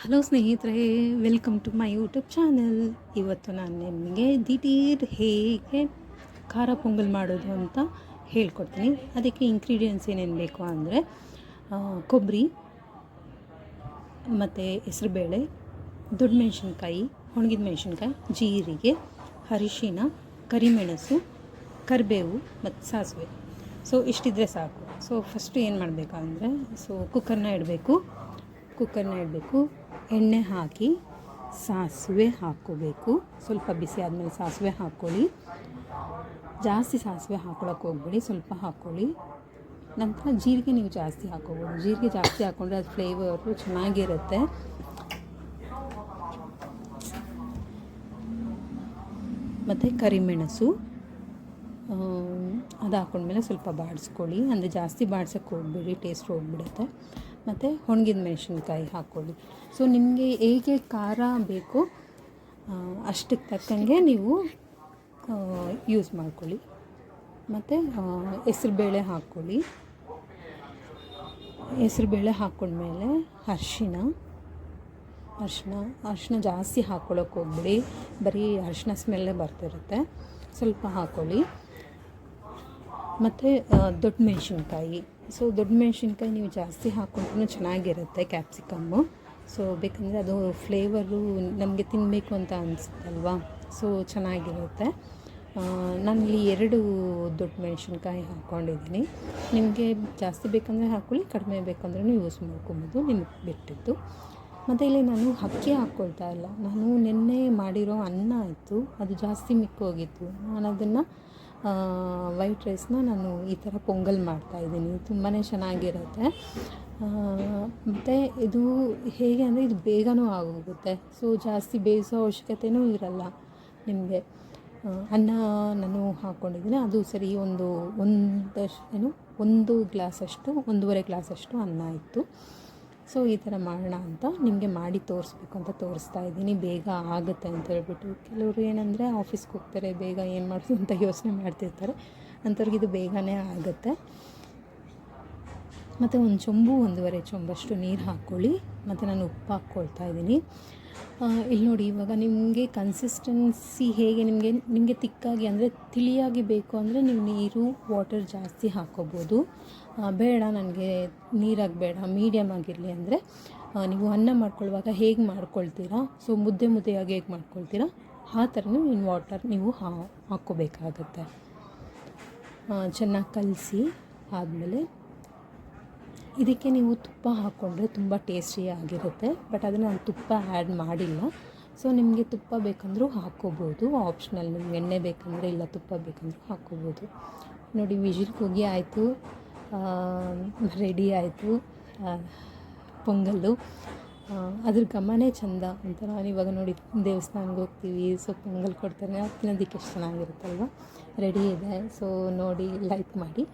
Hello ಸ್ನೇಹಿತರೆ, welcome to my YouTube channel. ಇವತ್ತು ನಾನು ನಿಮಗೆ ದಿಢೀರ್ ಹೇಗೆ ಖಾರ ಪೊಂಗಲ್ ಮಾಡೋದು ಅಂತ ಹೇಳ್ಕೊಡ್ತೀನಿ. ಅದಕ್ಕೆ ಇಂಗ್ರೀಡಿಯೆಂಟ್ಸ್ ಏನೇನು ಬೇಕು ಅಂದರೆ ಕೊಬ್ಬರಿ ಮತ್ತು ಹೆಸರುಬೇಳೆ, ದೊಡ್ಡ ಮೆಣಸಿನ್ಕಾಯಿ, ಒಣಗಿದ ಮೆಣಸಿನ್ಕಾಯಿ, ಜೀರಿಗೆ, ಅರಿಶಿನ, ಕರಿಮೆಣಸು, ಕರಿಬೇವು ಮತ್ತು ಸಾಸಿವೆ. ಸೊ ಇಷ್ಟಿದ್ರೆ ಸಾಕು. ಸೊ ಫಸ್ಟು ಏನು ಮಾಡಬೇಕಂದ್ರೆ ಕುಕ್ಕರ್ನ ಇಡಬೇಕು. ಎಣ್ಣೆ ಹಾಕಿ ಸಾಸಿವೆ ಹಾಕ್ಕೋಬೇಕು. ಸ್ವಲ್ಪ ಬಿಸಿ ಆದಮೇಲೆ ಸಾಸಿವೆ ಹಾಕ್ಕೊಳ್ಳಿ. ಜಾಸ್ತಿ ಸಾಸಿವೆ ಹಾಕ್ಕೊಳಕ್ಕೆ ಹೋಗ್ಬೇಡಿ, ಸ್ವಲ್ಪ ಹಾಕ್ಕೊಳ್ಳಿ. ನಂತರ ಜೀರಿಗೆ ನೀವು ಜಾಸ್ತಿ ಹಾಕ್ಕೋಬೋದು. ಜೀರಿಗೆ ಜಾಸ್ತಿ ಹಾಕ್ಕೊಂಡ್ರೆ ಅದು ಫ್ಲೇವರು ಚೆನ್ನಾಗಿರುತ್ತೆ. ಮತ್ತು ಕರಿಮೆಣಸು ಅದು ಹಾಕ್ಕೊಂಡ್ಮೇಲೆ ಸ್ವಲ್ಪ ಬಾಡಿಸ್ಕೊಳ್ಳಿ. ಅಂದರೆ ಜಾಸ್ತಿ ಬಾಡ್ಸೋಕ್ಕೆ ಹೋಗ್ಬೇಡಿ, ಟೇಸ್ಟ್ ಹೋಗ್ಬಿಡುತ್ತೆ. ಮತ್ತು ಒಣಗಿದ ಮೆಣಸಿನ್ಕಾಯಿ ಹಾಕ್ಕೊಳ್ಳಿ. ಸೊ ನಿಮಗೆ ಹೇಗೆ ಖಾರ ಬೇಕೋ ಅಷ್ಟಕ್ಕೆ ತಕ್ಕಂಗೆ ನೀವು ಯೂಸ್ ಮಾಡ್ಕೊಳ್ಳಿ. ಮತ್ತು ಹೆಸ್ರುಬೇಳೆ ಹಾಕ್ಕೊಳ್ಳಿ. ಹೆಸ್ರುಬೇಳೆ ಹಾಕ್ಕೊಂಡ್ಮೇಲೆ ಅರಿಶಿನ ಜಾಸ್ತಿ ಹಾಕ್ಕೊಳ್ಳೋಕೆ ಹೋಗ್ಬಿಡಿ, ಬರೀ ಅರಿಶಿನ ಸ್ಮೆಲ್ಲೇ ಬರ್ತಿರುತ್ತೆ. ಸ್ವಲ್ಪ ಹಾಕ್ಕೊಳ್ಳಿ. ಮತ್ತು ದೊಡ್ಡ ಮೆಣಸಿನ್ಕಾಯಿ. ಸೊ ದೊಡ್ಡ ಮೆಣಸಿನ್ಕಾಯಿ ನೀವು ಜಾಸ್ತಿ ಹಾಕ್ಕೊಂಡ್ರೂ ಚೆನ್ನಾಗಿರುತ್ತೆ, ಕ್ಯಾಪ್ಸಿಕಮ್ಮು. ಸೊ ಬೇಕಂದರೆ ಅದು ಫ್ಲೇವರು ನಮಗೆ ತಿನ್ನಬೇಕು ಅಂತ ಅನಿಸುತ್ತಲ್ವ, ಸೊ ಚೆನ್ನಾಗಿರುತ್ತೆ. ನಾನಿಲ್ಲಿ 2 ದೊಡ್ಡ ಮೆಣಸಿನ್ಕಾಯಿ ಹಾಕ್ಕೊಂಡಿದ್ದೀನಿ. ನಿಮಗೆ ಜಾಸ್ತಿ ಬೇಕಂದರೆ ಹಾಕ್ಕೊಳ್ಳಿ, ಕಡಿಮೆ ಬೇಕಂದ್ರೂ ಯೂಸ್ ಮಾಡ್ಕೊಬೋದು, ನಿಮಗೆ ಬಿಟ್ಟಿದ್ದು. ಮತ್ತು ಇಲ್ಲಿ ನಾನು ಅಕ್ಕಿ ಹಾಕ್ಕೊಳ್ತಾ ಇಲ್ಲ. ನಾನು ನೆನ್ನೆ ಮಾಡಿರೋ ಅನ್ನ ಇತ್ತು, ಅದು ಜಾಸ್ತಿ ಮಿಕ್ಕೋಗಿತ್ತು. ನಾನು ಅದನ್ನು ವೈಟ್ ರೈಸ್ನ ನಾನು ಈ ಥರ ಪೊಂಗಲ್ ಮಾಡ್ತಾಯಿದ್ದೀನಿ. ತುಂಬಾ ಚೆನ್ನಾಗಿರುತ್ತೆ. ಮತ್ತು ಇದು ಹೇಗೆ ಅಂದರೆ ಇದು ಬೇಗನೂ ಆಗೋಗುತ್ತೆ. ಸೊ ಜಾಸ್ತಿ ಬೇಯಿಸೋ ಅವಶ್ಯಕತೆಯೂ ಇರಲ್ಲ ನಿಮಗೆ. ಅನ್ನ ನಾನು ಹಾಕ್ಕೊಂಡಿದ್ದೀನಿ, ಅದು ಸರಿ ಒಂದು ಗ್ಲಾಸಷ್ಟು, 1.5 ಗ್ಲಾಸಷ್ಟು ಅನ್ನ ಇತ್ತು. ಸೊ ಈ ಥರ ಮಾಡೋಣ ಅಂತ ನಿಮಗೆ ಮಾಡಿ ತೋರಿಸ್ಬೇಕು ಅಂತ ತೋರಿಸ್ತಾ ಇದ್ದೀನಿ. ಬೇಗ ಆಗುತ್ತೆ ಅಂತ ಹೇಳ್ಬಿಟ್ಟು. ಕೆಲವರು ಏನಂದರೆ ಆಫೀಸ್ಗೆ ಹೋಗ್ತಾರೆ, ಬೇಗ ಏನು ಮಾಡೋದು ಅಂತ ಯೋಚನೆ ಮಾಡ್ತಿರ್ತಾರೆ. ಅಂಥವ್ರಿಗೆ ಇದು ಬೇಗನೆ ಆಗುತ್ತೆ. ಮತ್ತು 1.5 ಚೊಂಬಷ್ಟು ನೀರು ಹಾಕ್ಕೊಳ್ಳಿ. ಮತ್ತು ನಾನು ಉಪ್ಪು ಹಾಕ್ಕೊಳ್ತಾ ಇದ್ದೀನಿ. ಇಲ್ಲಿ ನೋಡಿ, ಇವಾಗ ನಿಮಗೆ ಕನ್ಸಿಸ್ಟೆನ್ಸಿ ಹೇಗೆ ನಿಮಗೆ ತಿಕ್ಕಾಗಿ ಅಂದರೆ ತಿಳಿಯಾಗಿ ಬೇಕು ಅಂದರೆ ನೀವು ನೀರು ವಾಟರ್ ಜಾಸ್ತಿ ಹಾಕ್ಕೋಬೋದು. ಬೇಡ ನನಗೆ ನೀರಾಗಿ ಬೇಡ, ಮೀಡಿಯಮ್ ಆಗಿರಲಿ ಅಂದರೆ ನೀವು ಅನ್ನ ಮಾಡ್ಕೊಳ್ಳುವಾಗ ಹೇಗೆ ಮಾಡ್ಕೊಳ್ತೀರಾ, ಸೊ ಮುದ್ದೆಯಾಗಿ ಹೇಗೆ ಮಾಡ್ಕೊಳ್ತೀರಾ ಆ ಥರನೂ ವಾಟರ್ ನೀವು ಹಾಕ್ಕೋಬೇಕಾಗತ್ತೆ. ಚೆನ್ನಾಗಿ ಕಲಸಿ ಆದಮೇಲೆ ಇದಕ್ಕೆ ನೀವು ತುಪ್ಪ ಹಾಕ್ಕೊಂಡ್ರೆ ತುಂಬ ಟೇಸ್ಟಿಯಾಗಿರುತ್ತೆ. ಬಟ್ ಅದನ್ನು ನಾನು ತುಪ್ಪ ಆ್ಯಡ್ ಮಾಡಿಲ್ಲ. ಸೊ ನಿಮಗೆ ತುಪ್ಪ ಬೇಕಂದ್ರೂ ಹಾಕ್ಕೋಬೋದು, ಆಪ್ಷನಲ್. ನಿಮ್ಗೆ ಎಣ್ಣೆ ಬೇಕಂದರೆ ಇಲ್ಲ, ತುಪ್ಪ ಬೇಕಂದ್ರೂ ಹಾಕ್ಕೋಬೋದು. ನೋಡಿ, ವಿಜಿಲ್ಗೆ ಹೋಗಿ ಆಯಿತು, ರೆಡಿ ಆಯಿತು ಪೊಂಗಲ್ಲು. ಅದ್ರ ಘಮನೇ ಚೆಂದ ಒಂಥರ. ಇವಾಗ ನೋಡಿ, ದೇವಸ್ಥಾನಕ್ಕೆ ಹೋಗ್ತೀವಿ, ಸೊ ಪೊಂಗಲ್ ಕೊಡ್ತಾರೆ, ತಿನ್ನೋದಕ್ಕೆ ಎಷ್ಟು ಚೆನ್ನಾಗಿರುತ್ತಲ್ವ. ರೆಡಿ ಇದೆ. ಸೊ ನೋಡಿ, ಲೈಕ್ ಮಾಡಿ.